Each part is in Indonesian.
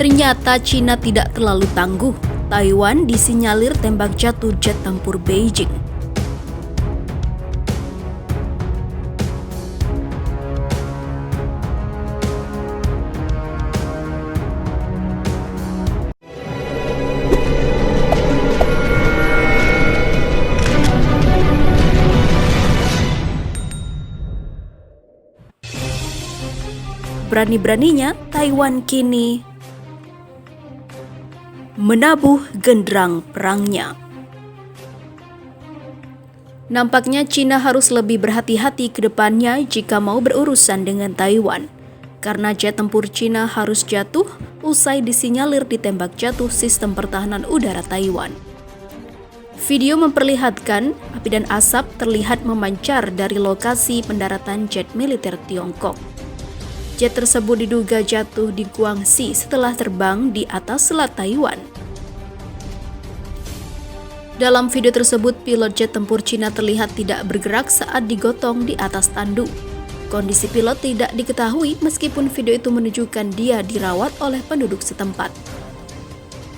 Ternyata Cina tidak terlalu tangguh. Taiwan disinyalir tembak jatuh jet tempur Beijing. Berani-beraninya Taiwan kini menabuh genderang perangnya. Nampaknya Cina harus lebih berhati-hati ke depannya jika mau berurusan dengan Taiwan, karena jet tempur Cina harus jatuh usai disinyalir ditembak jatuh sistem pertahanan udara Taiwan. Video memperlihatkan api dan asap terlihat memancar dari lokasi pendaratan jet militer Tiongkok. Jet tersebut diduga jatuh di Guangxi setelah terbang di atas selat Taiwan. Dalam video tersebut, pilot jet tempur Cina terlihat tidak bergerak saat digotong di atas tandu. Kondisi pilot tidak diketahui meskipun video itu menunjukkan dia dirawat oleh penduduk setempat.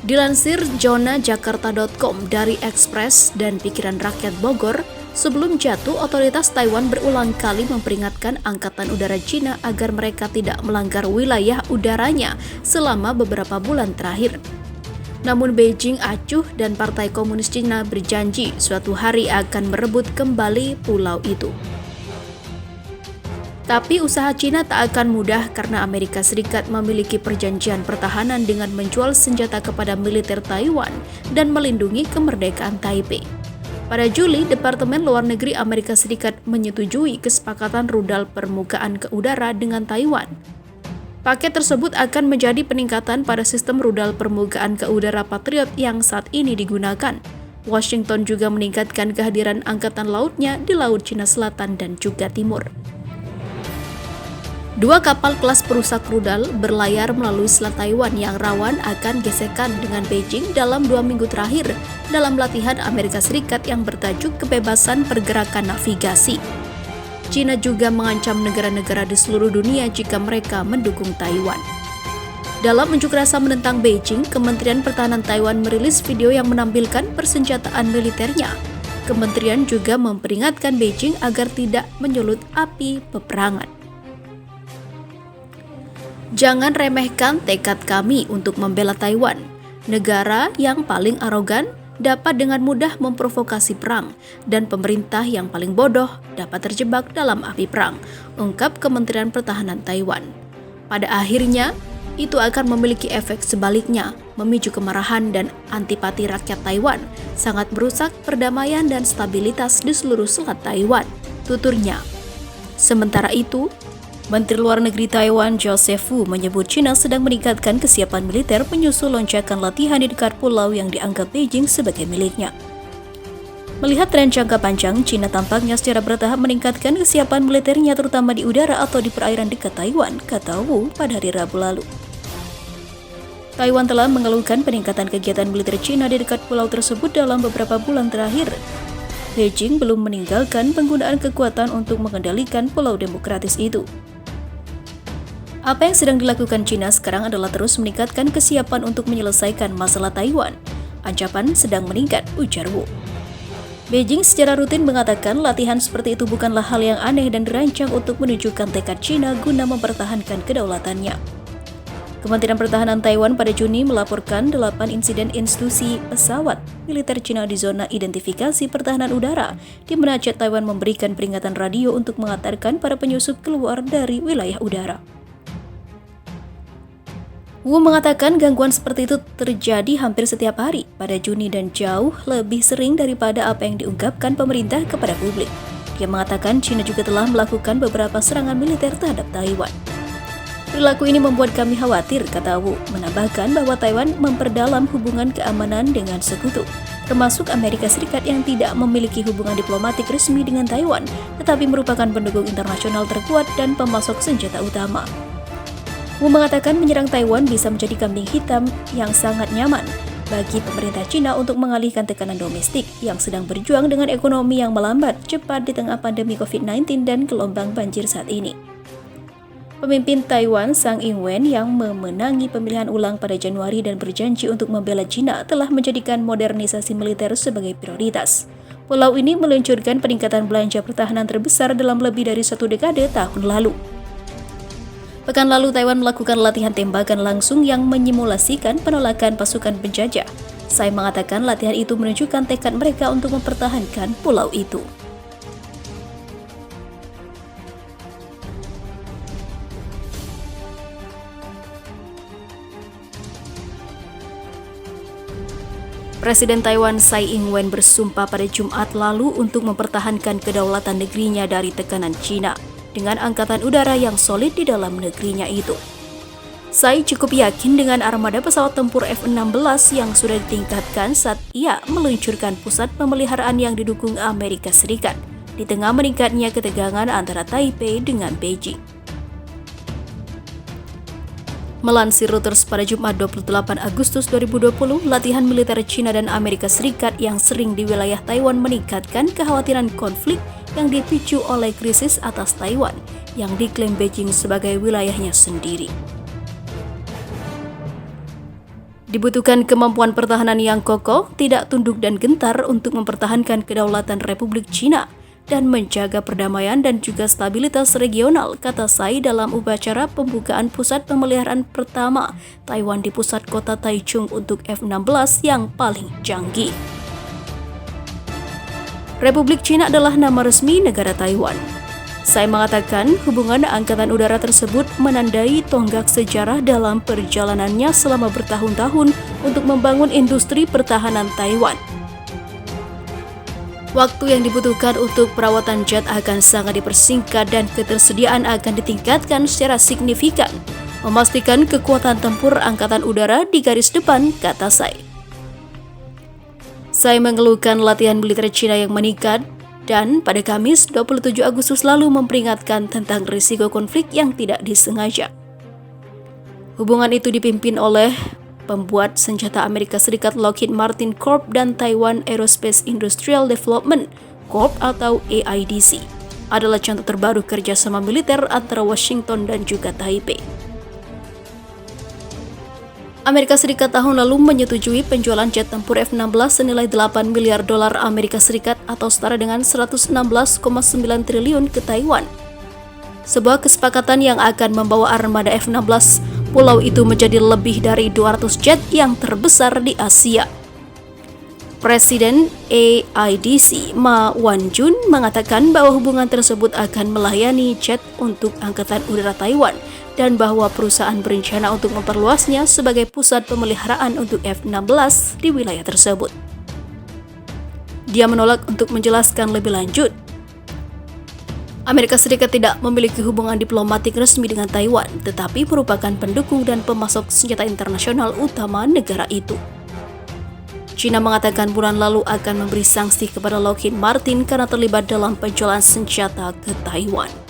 Dilansir zonajakarta.com dari Express dan Pikiran Rakyat Bogor, sebelum jatuh, otoritas Taiwan berulang kali memperingatkan Angkatan Udara Cina agar mereka tidak melanggar wilayah udaranya selama beberapa bulan terakhir. Namun Beijing acuh dan Partai Komunis Cina berjanji suatu hari akan merebut kembali pulau itu. Tapi usaha Cina tak akan mudah karena Amerika Serikat memiliki perjanjian pertahanan dengan menjual senjata kepada militer Taiwan dan melindungi kemerdekaan Taipei. Pada Juli, Departemen Luar Negeri Amerika Serikat menyetujui kesepakatan rudal permukaan ke udara dengan Taiwan. Paket tersebut akan menjadi peningkatan pada sistem rudal permukaan ke udara Patriot yang saat ini digunakan. Washington juga meningkatkan kehadiran angkatan lautnya di Laut Cina Selatan dan juga Timur. Dua kapal kelas perusak rudal berlayar melalui Selat Taiwan yang rawan akan gesekan dengan Beijing dalam 2 minggu terakhir dalam latihan Amerika Serikat yang bertajuk Kebebasan Pergerakan Navigasi. Cina juga mengancam negara-negara di seluruh dunia jika mereka mendukung Taiwan. Dalam unjuk rasa menentang Beijing, Kementerian Pertahanan Taiwan merilis video yang menampilkan persenjataan militernya. Kementerian juga memperingatkan Beijing agar tidak menyulut api peperangan. Jangan remehkan tekad kami untuk membela Taiwan. Negara yang paling arogan dapat dengan mudah memprovokasi perang, dan pemerintah yang paling bodoh dapat terjebak dalam api perang, ungkap Kementerian Pertahanan Taiwan. Pada akhirnya, itu akan memiliki efek sebaliknya, memicu kemarahan dan antipati rakyat Taiwan, sangat merusak perdamaian dan stabilitas di seluruh selat Taiwan, tuturnya. Sementara itu, Menteri Luar Negeri Taiwan Joseph Wu menyebut China sedang meningkatkan kesiapan militer menyusul lonjakan latihan di dekat pulau yang dianggap Beijing sebagai miliknya. Melihat tren jangka panjang, China tampaknya secara bertahap meningkatkan kesiapan militernya terutama di udara atau di perairan dekat Taiwan, kata Wu pada hari Rabu lalu. Taiwan telah mengeluhkan peningkatan kegiatan militer China di dekat pulau tersebut dalam beberapa bulan terakhir. Beijing belum meninggalkan penggunaan kekuatan untuk mengendalikan pulau demokratis itu. Apa yang sedang dilakukan China sekarang adalah terus meningkatkan kesiapan untuk menyelesaikan masalah Taiwan. Ancaman sedang meningkat, ujar Wu. Beijing secara rutin mengatakan latihan seperti itu bukanlah hal yang aneh dan dirancang untuk menunjukkan tekad China guna mempertahankan kedaulatannya. Kementerian Pertahanan Taiwan pada Juni melaporkan 8 insiden institusi pesawat militer China di zona identifikasi pertahanan udara, di mana jet Taiwan memberikan peringatan radio untuk mengantarkan para penyusup keluar dari wilayah udara. Wu mengatakan gangguan seperti itu terjadi hampir setiap hari pada Juni dan jauh lebih sering daripada apa yang diungkapkan pemerintah kepada publik. Dia mengatakan China juga telah melakukan beberapa serangan militer terhadap Taiwan. Perilaku ini membuat kami khawatir, kata Wu, menambahkan bahwa Taiwan memperdalam hubungan keamanan dengan sekutu, termasuk Amerika Serikat yang tidak memiliki hubungan diplomatik resmi dengan Taiwan, tetapi merupakan pendukung internasional terkuat dan pemasok senjata utama. Wu mengatakan menyerang Taiwan bisa menjadi kambing hitam yang sangat nyaman bagi pemerintah Cina untuk mengalihkan tekanan domestik yang sedang berjuang dengan ekonomi yang melambat cepat di tengah pandemi COVID-19 dan gelombang banjir saat ini. Pemimpin Taiwan Tsai Ing-wen yang memenangi pemilihan ulang pada Januari dan berjanji untuk membela China telah menjadikan modernisasi militer sebagai prioritas. Pulau ini meluncurkan peningkatan belanja pertahanan terbesar dalam lebih dari 1 dekade tahun lalu. Pekan lalu, Taiwan melakukan latihan tembakan langsung yang menyimulasikan penolakan pasukan penjajah. Tsai mengatakan latihan itu menunjukkan tekad mereka untuk mempertahankan pulau itu. Presiden Taiwan Tsai Ing-wen bersumpah pada Jumat lalu untuk mempertahankan kedaulatan negerinya dari tekanan China dengan angkatan udara yang solid di dalam negerinya itu. Tsai cukup yakin dengan armada pesawat tempur F-16 yang sudah ditingkatkan saat ia meluncurkan pusat pemeliharaan yang didukung Amerika Serikat di tengah meningkatnya ketegangan antara Taipei dengan Beijing. Melansir Reuters pada Jumat 28 Agustus 2020, latihan militer China dan Amerika Serikat yang sering di wilayah Taiwan meningkatkan kekhawatiran konflik yang dipicu oleh krisis atas Taiwan yang diklaim Beijing sebagai wilayahnya sendiri. Dibutuhkan kemampuan pertahanan yang kokoh, tidak tunduk dan gentar untuk mempertahankan kedaulatan Republik China dan menjaga perdamaian dan juga stabilitas regional, kata Tsai dalam upacara pembukaan pusat pemeliharaan pertama Taiwan di pusat kota Taichung untuk F-16 yang paling canggih. Republik China adalah nama resmi negara Taiwan. Tsai mengatakan hubungan angkatan udara tersebut menandai tonggak sejarah dalam perjalanannya selama bertahun-tahun untuk membangun industri pertahanan Taiwan. Waktu yang dibutuhkan untuk perawatan jet akan sangat dipersingkat dan ketersediaan akan ditingkatkan secara signifikan, memastikan kekuatan tempur angkatan udara di garis depan, kata Tsai. Tsai mengeluhkan latihan militer China yang meningkat dan pada Kamis 27 Agustus lalu memperingatkan tentang risiko konflik yang tidak disengaja. Hubungan itu dipimpin oleh pembuat senjata Amerika Serikat Lockheed Martin Corp dan Taiwan Aerospace Industrial Development Corp atau AIDC adalah contoh terbaru kerjasama militer antara Washington dan juga Taipei. Amerika Serikat tahun lalu menyetujui penjualan jet tempur F-16 senilai 8 miliar dolar Amerika Serikat atau setara dengan 116,9 triliun ke Taiwan. Sebuah kesepakatan yang akan membawa armada F-16 pulau itu menjadi lebih dari 200 jet yang terbesar di Asia. Presiden AIDC Ma Wan-jun mengatakan bahwa hubungan tersebut akan melayani jet untuk Angkatan Udara Taiwan dan bahwa perusahaan berencana untuk memperluasnya sebagai pusat pemeliharaan untuk F-16 di wilayah tersebut. Dia menolak untuk menjelaskan lebih lanjut. Amerika Serikat tidak memiliki hubungan diplomatik resmi dengan Taiwan, tetapi merupakan pendukung dan pemasok senjata internasional utama negara itu. China mengatakan bulan lalu akan memberi sanksi kepada Lockheed Martin karena terlibat dalam penjualan senjata ke Taiwan.